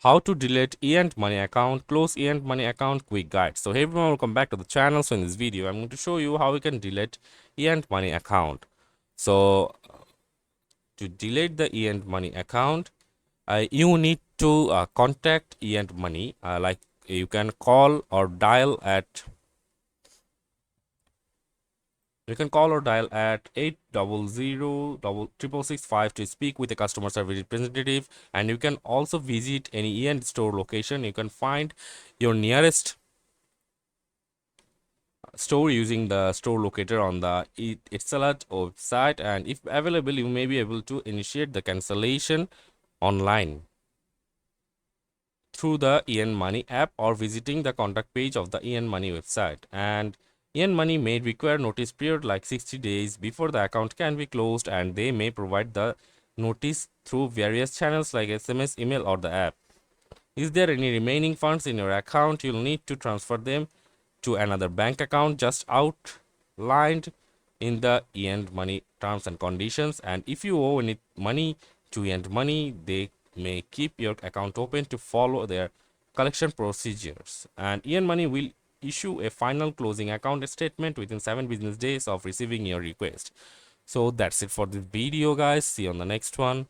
how to delete Money account, close Money account quick guide. So hey everyone, welcome back to the channel. So in this video I'm going to show you how we can delete Money account. So to delete the Money account, you need to contact Money, like you can call or dial at 800 665 to speak with a customer service representative. And you can also visit any store location. You can find your nearest store using the store locator on the Itzalat website, and if available you may be able to initiate the cancellation online through the Money app or visiting the contact page of the Money website. And Money may require notice period like 60 days before the account can be closed, and they may provide the notice through various channels like SMS, email, or the app. Is there any remaining funds in your account? You'll need to transfer them to another bank account just outlined in the Money terms and conditions. And if you owe any money to Money, they may keep your account open to follow their collection procedures. And Money will issue a final closing account statement within 7 business days of receiving your request. So that's it for this video, guys. See you on the next one.